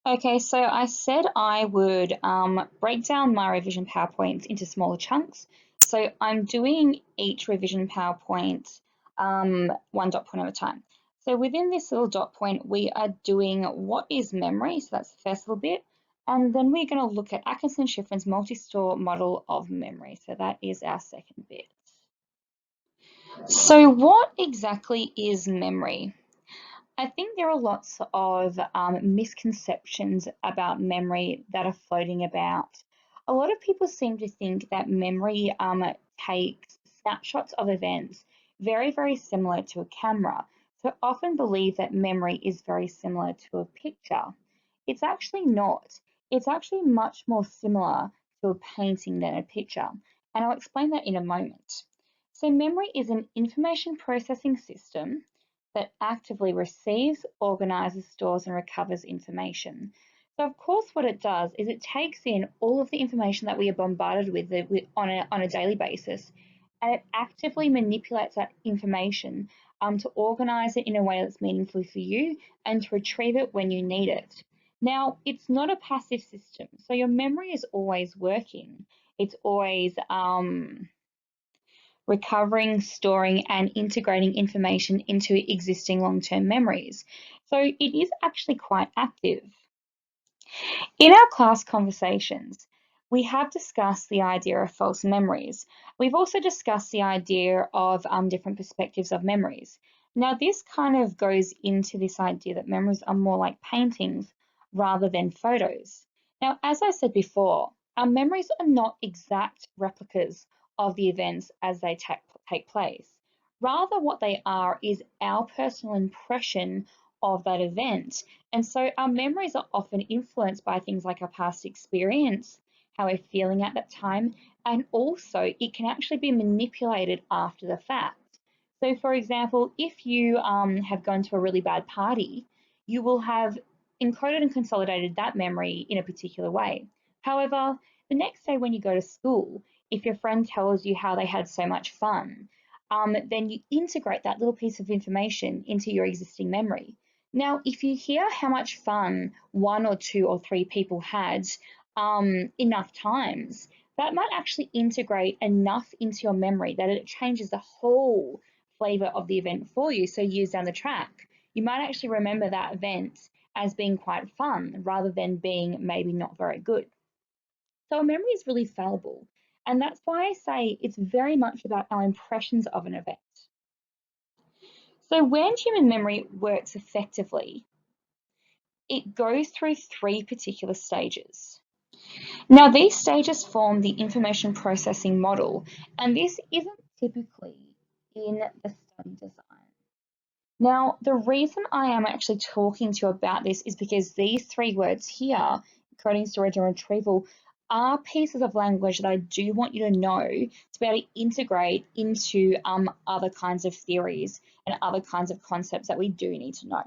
Okay, so I said I would break down my revision PowerPoints into smaller chunks. So I'm doing each revision PowerPoint one dot point at a time. So within this little dot point, we are doing what is memory. So that's the first little bit. And then we're going to look at Atkinson-Shiffrin's multi-store model of memory. So that is our second bit. So what exactly is memory? I think there are lots of misconceptions about memory that are floating about. A lot of people seem to think that memory takes snapshots of events very, very similar to a camera. So often believe that memory is very similar to a picture. It's actually not. It's actually much more similar to a painting than a picture. And I'll explain that in a moment. So memory is an information processing system that actively receives, organizes, stores, and recovers information. So, of course, what it does is it takes in all of the information that we are bombarded with on a daily basis, and it actively manipulates that information to organize it in a way that's meaningful for you and to retrieve it when you need it. Now, it's not a passive system, so your memory is always working. It's always recovering, storing, and integrating information into existing long-term memories. So it is actually quite active. In our class conversations, we have discussed the idea of false memories. We've also discussed the idea of different perspectives of memories. Now, this kind of goes into this idea that memories are more like paintings rather than photos. Now, as I said before, our memories are not exact replicas of the events as they take place. Rather, what they are is our personal impression of that event. And so our memories are often influenced by things like our past experience, how we're feeling at that time, and also it can actually be manipulated after the fact. So, for example, if you have gone to a really bad party, you will have encoded and consolidated that memory in a particular way. However, the next day when you go to school, if your friend tells you how they had so much fun, then you integrate that little piece of information into your existing memory. Now, if you hear how much fun one or two or three people had enough times, that might actually integrate enough into your memory that it changes the whole flavor of the event for you. So years down the track, you might actually remember that event as being quite fun rather than being maybe not very good. So memory is really fallible. And that's why I say it's very much about our impressions of an event. So when human memory works effectively, it goes through three particular stages. Now, these stages form the information processing model, and this isn't typically in the study design. Now, the reason I am actually talking to you about this is because these three words here, coding, storage, and retrieval, are pieces of language that I do want you to know to be able to integrate into other kinds of theories and other kinds of concepts that we do need to know.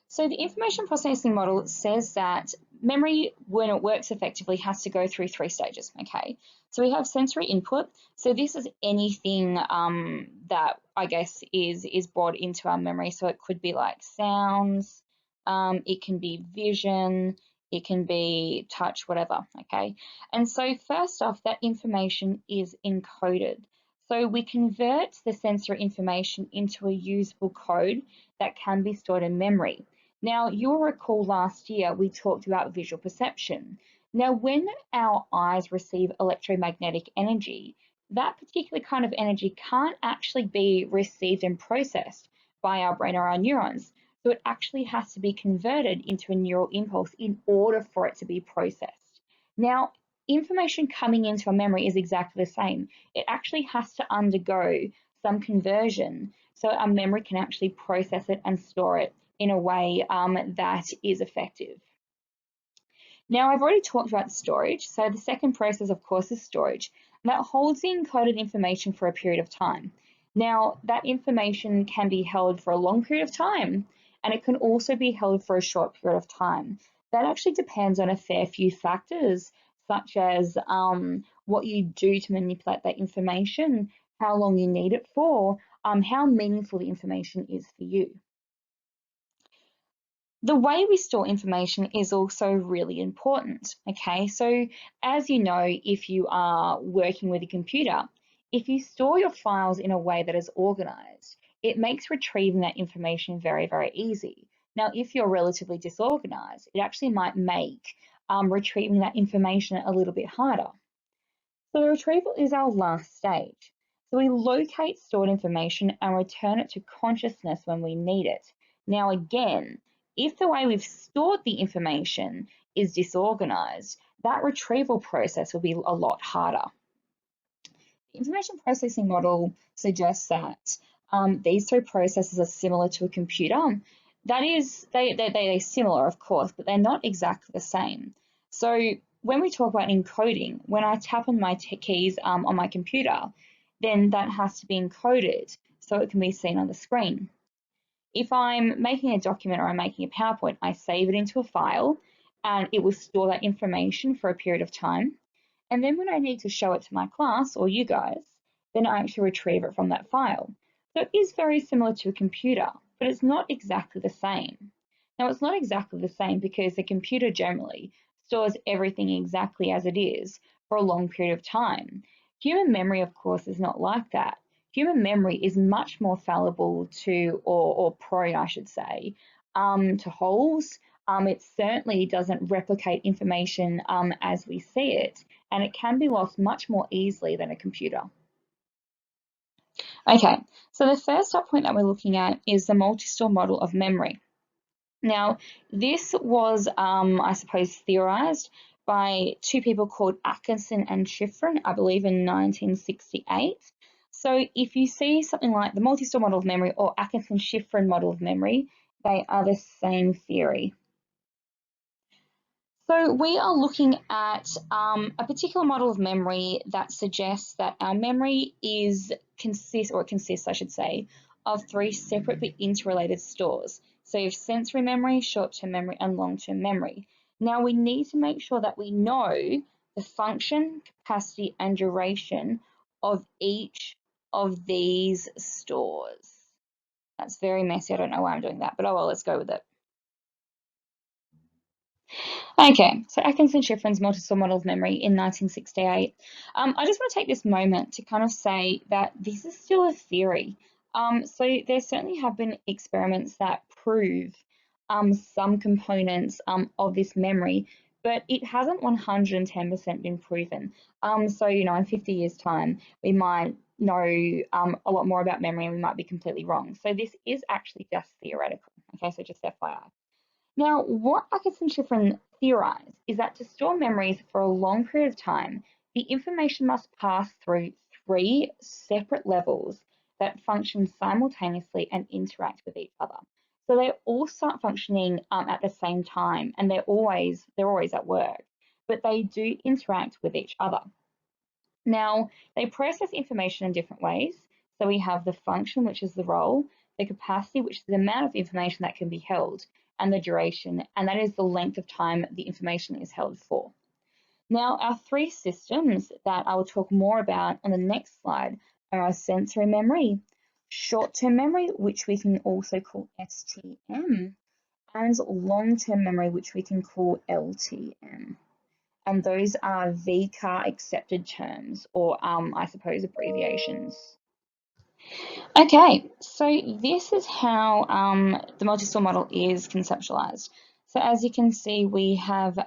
So the information processing model says that memory, when it works effectively, has to go through three stages, okay? So we have sensory input. So this is anything that I guess is brought into our memory. So it could be like sounds, it can be vision, it can be touch, whatever, okay? And so first off, that information is encoded. So we convert the sensory information into a usable code that can be stored in memory. Now, you'll recall last year we talked about visual perception. Now, when our eyes receive electromagnetic energy, that particular kind of energy can't actually be received and processed by our brain or our neurons. So it actually has to be converted into a neural impulse in order for it to be processed. Now, information coming into a memory is exactly the same. It actually has to undergo some conversion so our memory can actually process it and store it in a way that is effective. Now, I've already talked about storage. So the second process, of course, is storage. And that holds the encoded information for a period of time. Now, that information can be held for a long period of time, and it can also be held for a short period of time. That actually depends on a fair few factors, such as what you do to manipulate that information, how long you need it for, how meaningful the information is for you. The way we store information is also really important. Okay, so as you know, if you are working with a computer, if you store your files in a way that is organized, it makes retrieving that information very, very easy. Now, if you're relatively disorganized, it actually might make retrieving that information a little bit harder. So the retrieval is our last stage. So we locate stored information and return it to consciousness when we need it. Now again, if the way we've stored the information is disorganized, that retrieval process will be a lot harder. The information processing model suggests that these three processes are similar to a computer. That is, they're similar, of course, but they're not exactly the same. So when we talk about encoding, when I tap on my keys on my computer, then that has to be encoded so it can be seen on the screen. If I'm making a document or I'm making a PowerPoint, I save it into a file and it will store that information for a period of time. And then when I need to show it to my class or you guys, then I actually retrieve it from that file. So it is very similar to a computer, but it's not exactly the same. Now it's not exactly the same because the computer generally stores everything exactly as it is for a long period of time. Human memory, of course, is not like that. Human memory is much more fallible to, or prone, I should say, to holes. It certainly doesn't replicate information as we see it, and it can be lost much more easily than a computer. Okay, so the first dot point that we're looking at is the multi-store model of memory. Now, this was, I suppose, theorized by two people called Atkinson and Shiffrin, I believe in 1968. So if you see something like the multi-store model of memory or Atkinson-Shiffrin model of memory, they are the same theory. So we are looking at a particular model of memory that suggests that our memory consists, I should say, of three separate but interrelated stores. So you have sensory memory, short-term memory, and long-term memory. Now we need to make sure that we know the function, capacity, and duration of each of these stores. That's very messy. I don't know why I'm doing that, but oh well, let's go with it. Okay, so Atkinson-Shiffrin's multi-store model of memory in 1968. I just want to take this moment to kind of say that this is still a theory. So there certainly have been experiments that prove some components of this memory, but it hasn't 110% been proven. So, you know, in 50 years' time, we might know a lot more about memory and we might be completely wrong. So this is actually just theoretical. Okay, so just FYI. Now, what Atkinson-Shiffrin theorized is that to store memories for a long period of time, the information must pass through three separate levels that function simultaneously and interact with each other. So they all start functioning at the same time, and they're always at work, but they do interact with each other. Now, they process information in different ways. So we have the function, which is the role, the capacity, which is the amount of information that can be held, and the duration, and that is the length of time the information is held for. Now, our three systems that I will talk more about on the next slide are our sensory memory, short-term memory, which we can also call STM, and long-term memory, which we can call LTM. And those are VCAR accepted terms, or I suppose abbreviations. Okay, so this is how the multi-store model is conceptualized. So as you can see, we have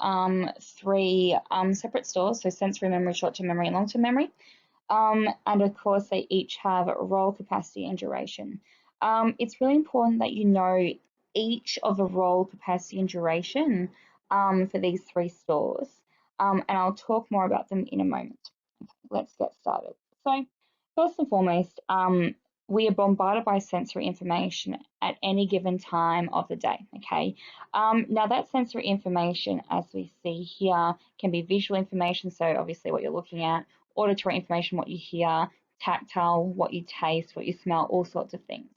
three separate stores, so sensory memory, short-term memory, and long-term memory. And of course, they each have role, capacity, and duration. It's really important that you know each of the role, capacity, and duration for these three stores. And I'll talk more about them in a moment. Let's get started. So first and foremost, we are bombarded by sensory information at any given time of the day, okay? Now that sensory information, as we see here, can be visual information, so obviously what you're looking at, auditory information, what you hear, tactile, what you taste, what you smell, all sorts of things.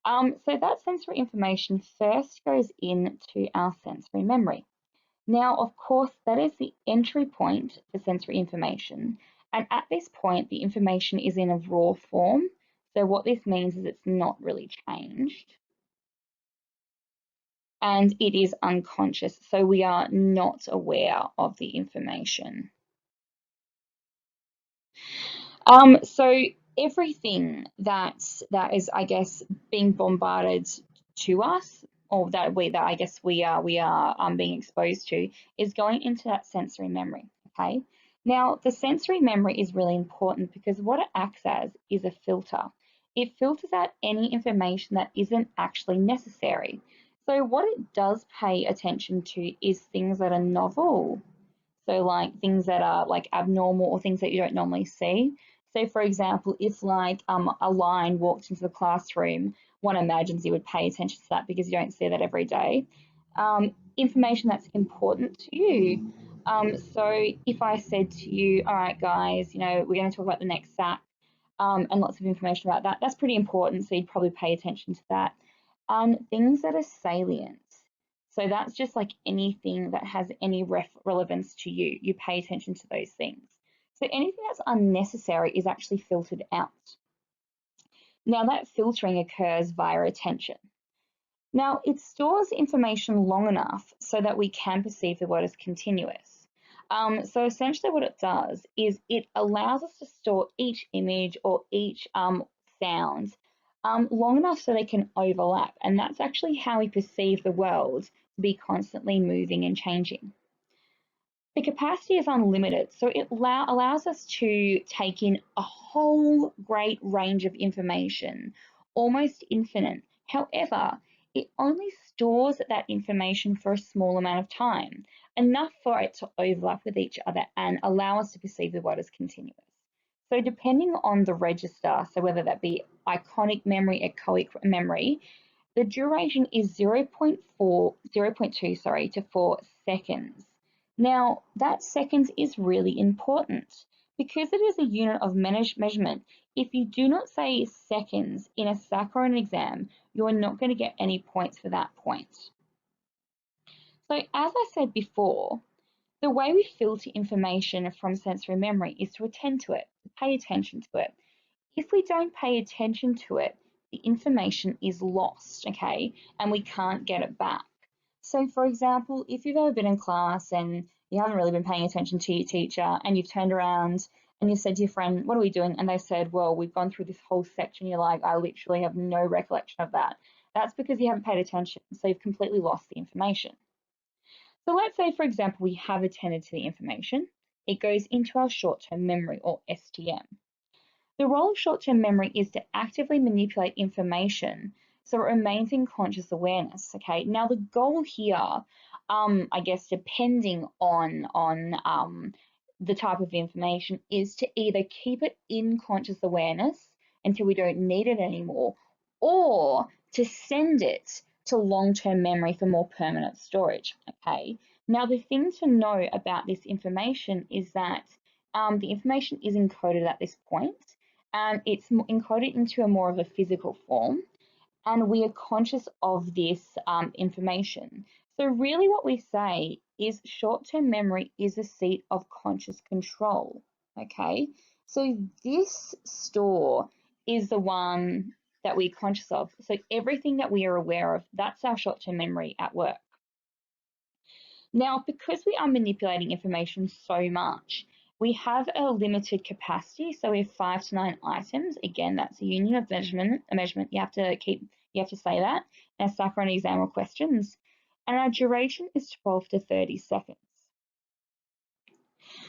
So that sensory information first goes into our sensory memory. Now, of course, that is the entry point for sensory information. And at this point, the information is in a raw form. So what this means is it's not really changed. and it is unconscious, so we are not aware of the information. So everything that is, I guess, being bombarded to us, or that I guess we are being exposed to, is going into that sensory memory. Okay. Now, the sensory memory is really important because what it acts as is a filter. It filters out any information that isn't actually necessary. So what it does pay attention to is things that are novel, so like things that are like abnormal or things that you don't normally see. So for example, if like a lion walked into the classroom, one imagines you would pay attention to that because you don't see that every day. Information that's important to you. So if I said to you, all right, guys, we're going to talk about the next sack, and lots of information about that, that's pretty important. So you'd probably pay attention to that. Things that are salient. So that's just like anything that has any relevance to you. You pay attention to those things. So anything that's unnecessary is actually filtered out. Now that filtering occurs via attention. Now it stores information long enough so that we can perceive the world as continuous. So essentially what it does is it allows us to store each image or each sound long enough so they can overlap. And that's actually how we perceive the world to be constantly moving and changing. The capacity is unlimited, so it allows us to take in a whole great range of information, almost infinite. However, it only stores that information for a small amount of time, enough for it to overlap with each other and allow us to perceive the world as continuous. So depending on the register, so whether that be iconic memory, echoic memory, the duration is 0.2, to 4 seconds. Now, that seconds is really important because it is a unit of measurement. If you do not say seconds in a SAC or an exam, you are not going to get any points for that point. So as I said before, the way we filter information from sensory memory is to attend to it, to pay attention to it. If we don't pay attention to it, the information is lost, okay, and we can't get it back. So for example, if you've ever been in class and you haven't really been paying attention to your teacher and you've turned around and you said to your friend, what are we doing? And they said, well, we've gone through this whole section. You're like, I literally have no recollection of that. That's because you haven't paid attention. So you've completely lost the information. So let's say, for example, we have attended to the information. It goes into our short-term memory, or STM. The role of short-term memory is to actively manipulate information so it remains in conscious awareness. Okay, now the goal here, I guess, depending on the type of information, is to either keep it in conscious awareness until we don't need it anymore, or to send it to long-term memory for more permanent storage. Okay, now the thing to know about this information is that the information is encoded at this point. It's encoded into a more of a physical form, and we are conscious of this information. So really what we say is short-term memory is a seat of conscious control, okay? So this store is the one that we're conscious of. So everything that we are aware of, that's our short-term memory at work. Now, because we are manipulating information so much, we have a limited capacity. So we have 5 to 9 items. Again, that's a union of measurement. A measurement you have to say that in a SAC or an exam or questions. And our duration is 12 to 30 seconds.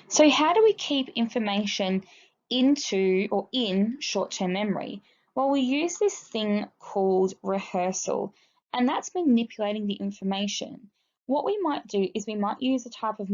So how do we keep information into or in short-term memory? Well, we use this thing called rehearsal, and that's manipulating the information. What we might do is we might use a type of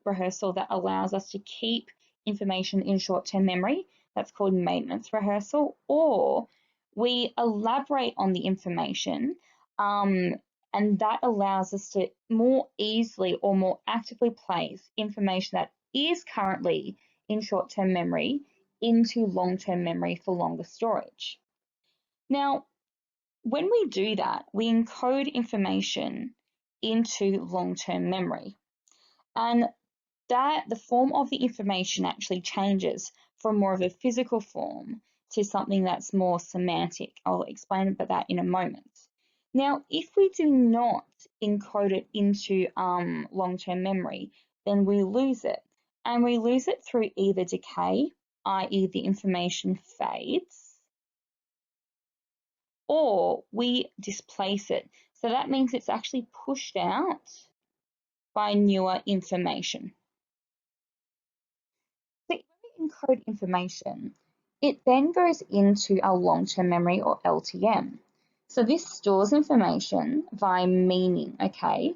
rehearsal that allows us to keep information in short-term memory. That's called maintenance rehearsal, or we elaborate on the information, and that allows us to more easily or more actively place information that is currently in short-term memory into long-term memory for longer storage. Now, when we do that, we encode information into long-term memory, and that the form of the information actually changes from more of a physical form to something that's more semantic. I'll explain about that in a moment. Now, if we do not encode it into long-term memory, then we lose it. And we lose it through either decay, i.e. the information fades, or we displace it. So that means it's actually pushed out by newer information. So when we encode information, it then goes into our long-term memory or LTM. So this stores information via meaning, okay?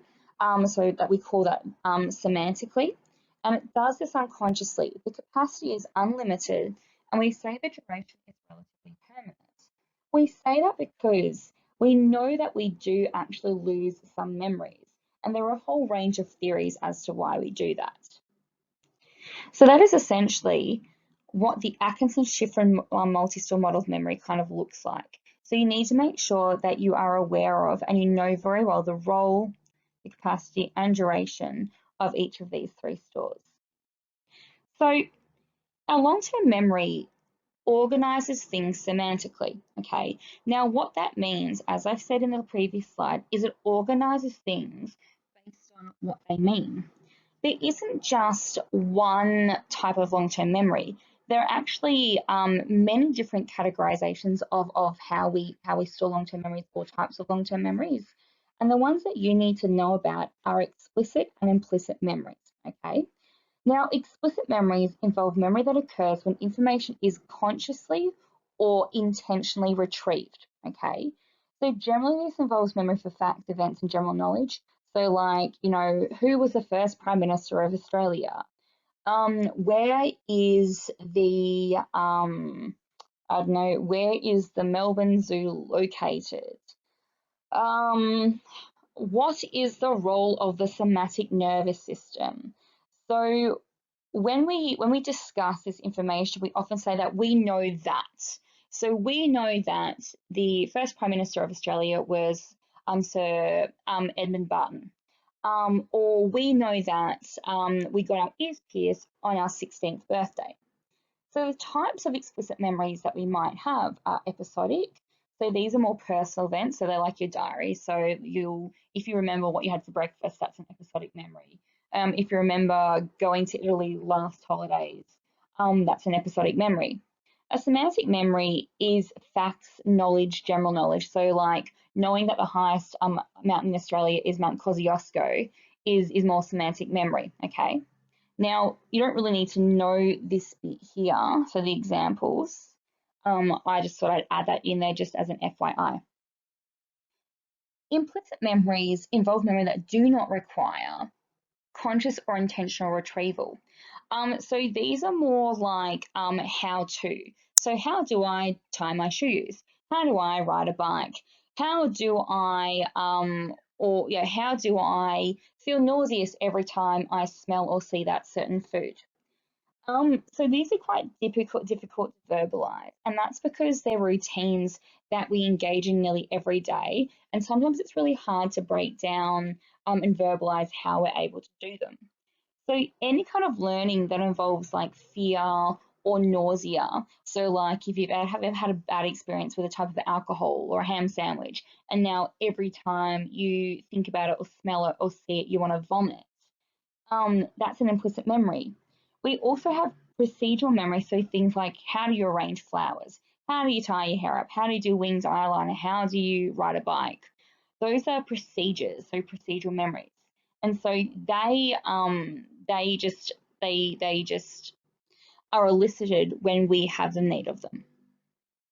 So that we call that semantically, and it does this unconsciously. The capacity is unlimited, and we say the duration is relatively permanent. We say that because we know that we do actually lose some memories, and there are a whole range of theories as to why we do that. So that is essentially what the Atkinson-Shiffrin multi-store model of memory kind of looks like. So you need to make sure that you are aware of and you know very well the role, the capacity, and duration of each of these three stores. So our long-term memory organizes things semantically, okay? Now what that means, as I've said in the previous slide, is it organizes things based on what they mean. There isn't just one type of long-term memory. There are actually many different categorizations of how we store long-term memories or types of long-term memories. And the ones that you need to know about are explicit and implicit memories, okay? Now, explicit memories involve memory that occurs when information is consciously or intentionally retrieved, okay? So generally this involves memory for facts, events, and general knowledge. So like, who was the first Prime Minister of Australia? Where is the, I don't know, where is the Melbourne Zoo located? What is the role of the somatic nervous system? So when we discuss this information, we often say that we know that. So we know that the first Prime Minister of Australia was Sir Edmund Barton. Or we know that we got our ears pierced on our 16th birthday. So the types of explicit memories that we might have are episodic. So these are more personal events. So they're like your diary. So if you remember what you had for breakfast, that's an episodic memory. If you remember going to Italy last holidays, that's an episodic memory. A semantic memory is facts, knowledge, general knowledge. So like knowing that the highest mountain in Australia is Mount Kosciuszko is more semantic memory, okay? Now, you don't really need to know this bit here, so the examples. I just thought I'd add that in there just as an FYI. Implicit memories involve memory that do not require conscious or intentional retrieval. So these are more like how to. So how do I tie my shoes? How do I ride a bike? How do I how do I feel nauseous every time I smell or see that certain food? So these are quite difficult to verbalize, and that's because they're routines that we engage in nearly every day, and sometimes it's really hard to break down and verbalize how we're able to do them. So any kind of learning that involves like fear or nausea, so like if you've ever had a bad experience with a type of alcohol or a ham sandwich, and now every time you think about it or smell it or see it, you want to vomit, that's an implicit memory. We also have procedural memory, so things like how do you arrange flowers? How do you tie your hair up? How do you do wings, eyeliner? How do you ride a bike? Those are procedures, so procedural memories. And so they just are elicited when we have the need of them.